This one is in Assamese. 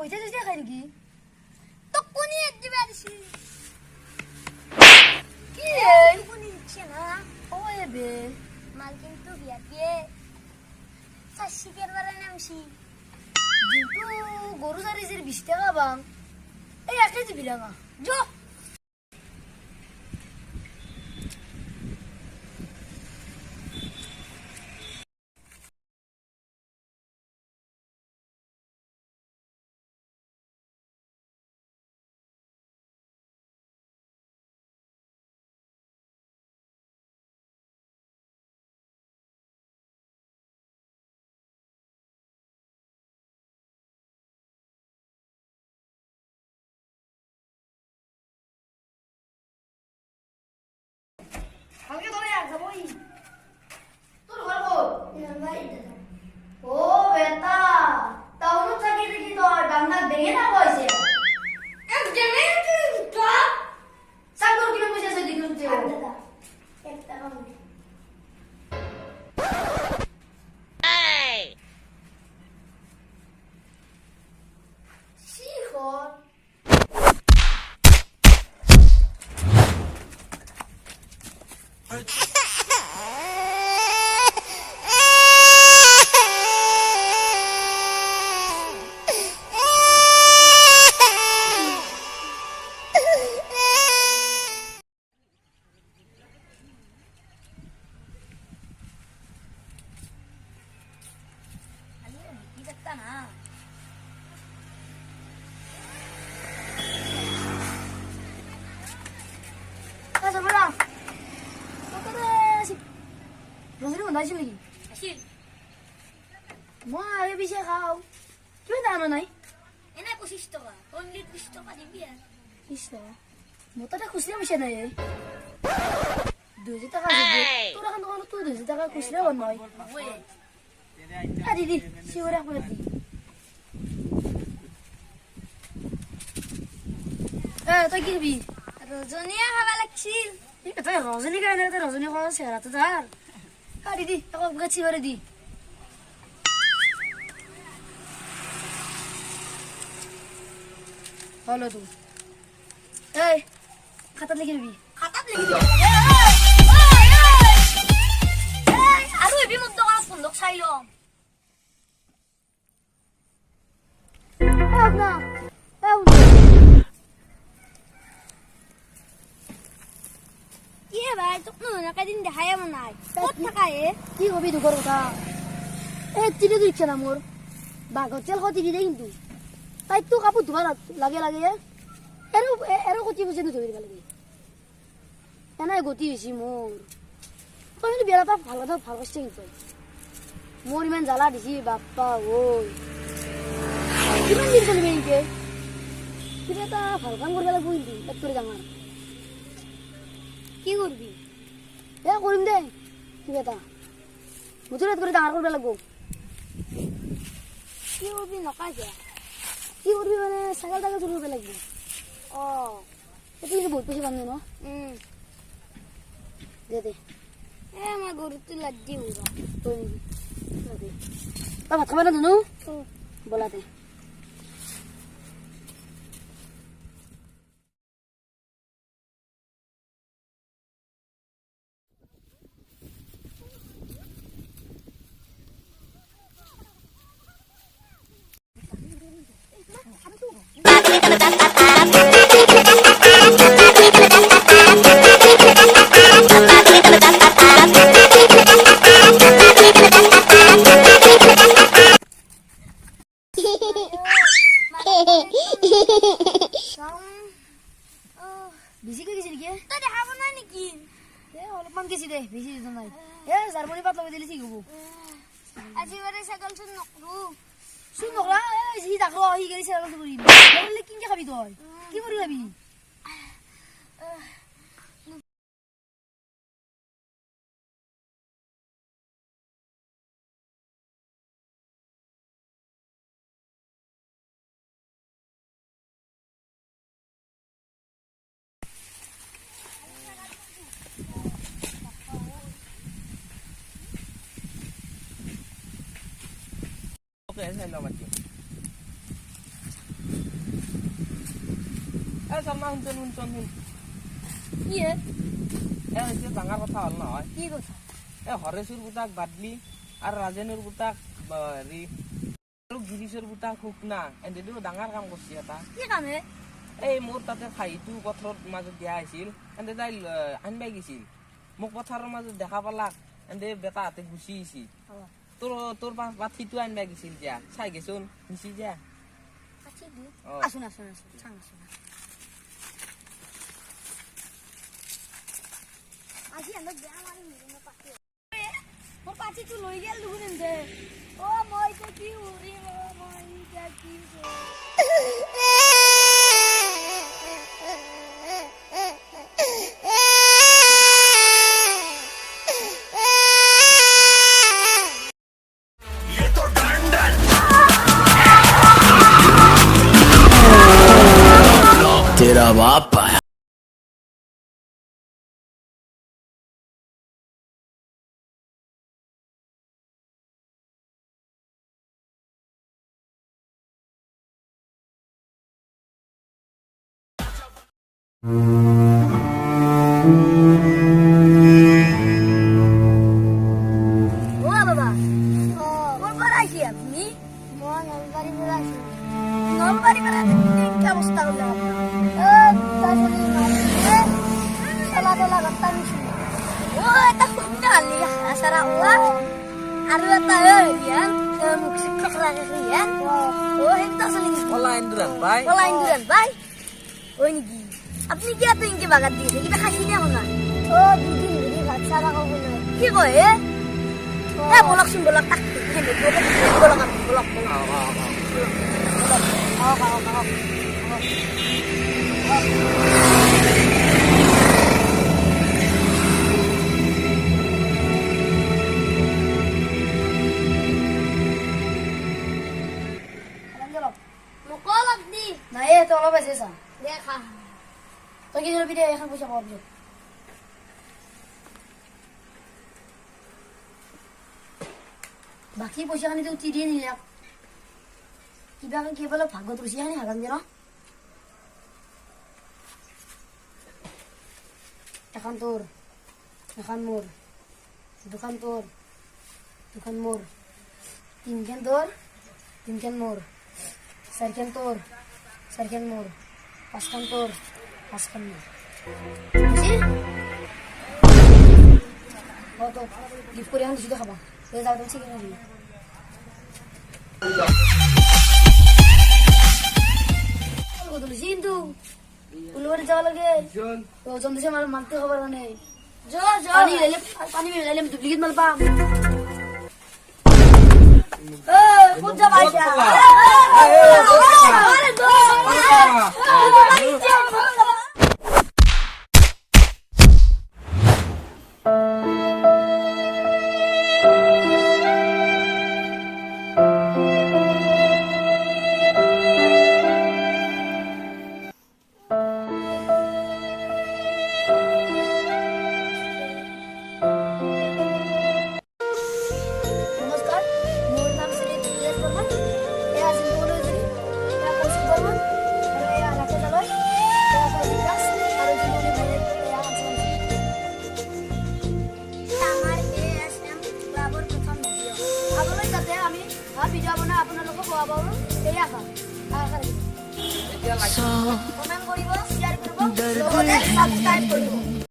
পইচা চইচা খাই নেকি তোক কোনে দিবা দিছি কি কোনে দিছে না ওয়ে বে মাল কিন্তু বিয়া দিয়ে সাশিকের বারে নামছি কিন্তু গরু সারিছির 20 টাকা বাং এই একটা দিবি না যো কালকে ধরে আর যাবই তোর ঘর কই ও বেটা টাউন থাকি দেখি তো ডান্ডা দেখে না কইছে এক জনে তো সাগর কিলো পয়সা সই দিকে উঠতে দাদা একটা কম শিখর কি দেখতা না আচ্ছা বড়া তোরে রোজরি বন্ধ আছে নাকি আসিল মা আগে বেশি খাও কি দাম নাই এনে 25 টাকা অনলি 30 টাকা দিবি আর ইস মোটাটা খুচরা বেশি নাই 2000 টাকা আছে তোর এখন তো তুই 2000 টাকা খুচরা বন নয় ওই আ দিদি শিওরে করে দি তুই কি দিবি রজনীয়া খাবা লাগছিল তুই রজনী খাই না রজনী খাওয়া চেহারা তো তার দিদি আকৌ গাছি করে দি হলো তুই এই খাতা লিখে দিবি খাতাত লিখি দিব আৰু এবি মোৰ দোকানত বন্ধক চাই লম না কি ভাই তোক নকে দিন দেখাই মন নাই ক'ত থাকা হে কি কবি দুখৰ কথা তিনি দুইছে না মোৰ বাঘৰ তেল খতি দি দে কিন্তু তাই তো কাপোৰ ধুবা লাগে লাগে এৰো কতি বুজি নধৰি দিব লাগে এনাই গতি হৈছে মোৰ তই কিন্তু বিয়া এটা ভাল কথা ভাল কৰিছে কিন্তু মোৰ ইমান জ্বালা দিছি বাপ্পা ঐ কিমান দিন চলিবি এনেকে কিবা এটা ভাল কাম কৰিব লাগিব কিন্তু এক কৰি ডাঙৰ কি কৰবি কৰিম দে কিবা এটা মুঠতে কৰি ডাঙৰ কৰিব লাগিব কি কৰবি নকাইছে কি কৰিবি মানে ছাগল তাগল চুৰ কৰিব লাগিব অ এইটো কিন্তু বহুত পইচা পাম ন দে দে এ মই গৰুটো লাদ দি উৰা তই নেকি দে তই ভাত খাবা না ধুনু বলা দে বেছি কৈ গৈছে নেকি তই দেখাব নাই নেকি অলপমান গেছি দে বেছি দিন নাই জাৰ্মানী পাত লগাই দিলে ঠিক হ'ব আজি বাৰে ছাগল চোন নকৰো চোন নকৰা সি তাকো সি গাড়ী ছাগল কৰিম কিনকে খাবি তই কি কৰি খাবি শৰ্মা শুনচোন কি হে এতিয়া ডাঙৰ কথা হ'ল নহয় কি কথা হৰেশৰ পুতাক বাদলি আৰু ৰাজেনৰ পুতাক হেৰি আৰু গিৰিশৰ পুতাক শুকনা এহেঁতিও ডাঙৰ কাম কৰিছে এটা কি কাম হে এই মোৰ তাতে খাহীটো পথাৰৰ মাজত দিয়া হৈছিল এহেঁতে তাই আনিবাই গৈছিল মোক পথাৰৰ মাজত দেখা পালাক এহেঁতে বেটাহঁতে গুচি আহিছিল তোৰ পাঠিটো আনিবাই গৈছিল দিয়া চাই গেছোন নিচি দিয়া আছোন চাং আছোন আজি অলপ বেয়া মাৰি মোৰ পাঠিটো লৈ গেল দেখোন এনতে মই এতিয়া কি উৰিম মই এতিয়া কি तेरा बाप आया বাবা কোন বাৰ আইছি আপনি মই নলবাৰী পৰা আছোঁ নলবাৰী মানে কি অৱস্থা হল চলা তলা ঘণ্টা নিছোঁ এটা খুঁজতে হালি আচাৰা হোৱা আৰু এটা হেৰিয়ান মোক শিক্ষক লাগে হেৰিয়ান সেইটা চলি কলা ইন্দুৰান ভাই কলা ইন্দুৰান ভাই হয় নেকি আপনি কি এত ইনকে বাগাত দিয়েছে কিবা খাইছি নে আপোনাৰ দুদিন ধৰি ভাত চাহ খাব নাই কি কয় বলকচোন বলক তাক বলক বলক মোক আপনি নাই তো অলপ আছে চা দেখা তই কি ধৰবি দে এখন পইচা পাব পিছত বাকী পইচাখিনি তো উঠি দিয়ে নিলে কিবা কেৱল ভাগত ৰুচিখানি হাগান দিয়ে ন এখন তোৰ এখন মোৰ দুখন তোৰ দুখন মোৰ তিনখন তোৰ তিনখন মোৰ চাৰিখন তোৰ চাৰিখন মোৰ পাঁচখন তোৰ পাঁচখন মোৰ তো গিফ্ট কৰি এখন দিছোঁ খাবা এই যাওঁ তুমি চিকেন দিবি কিন্তু উলুবাৰী যাব লাগে চন্দ্ৰশে মালটো খবৰ মানে পানী মিলাইলে আমি ডুপ্লিকেট মাল পাম ক'ত যাবা এতিয়া নমস্কাৰ মোৰ নাম শ্ৰী দিলেশ বৰ্মন এয়া জিন্দুলৈ এয়া কৌশিক বৰ্মন আৰু এয়া ৰাকেশ আলয় এয়া কৌশিক দাস আৰু জিন্দুলি ভাইয়েক এয়া অঞ্চল আমাৰ ASM ক্লাবৰ প্ৰথম ভিডিঅ' আগলৈ যাতে আমি ভাল ভিডিঅ' বনাই আপোনালোকক খোৱা পাৰোঁ সেয়া খাম এতিয়া লাগে কমেণ্ট কৰিব শ্বেয়াৰ কৰিব লগতে ছাবস্ক্ৰাইব কৰিব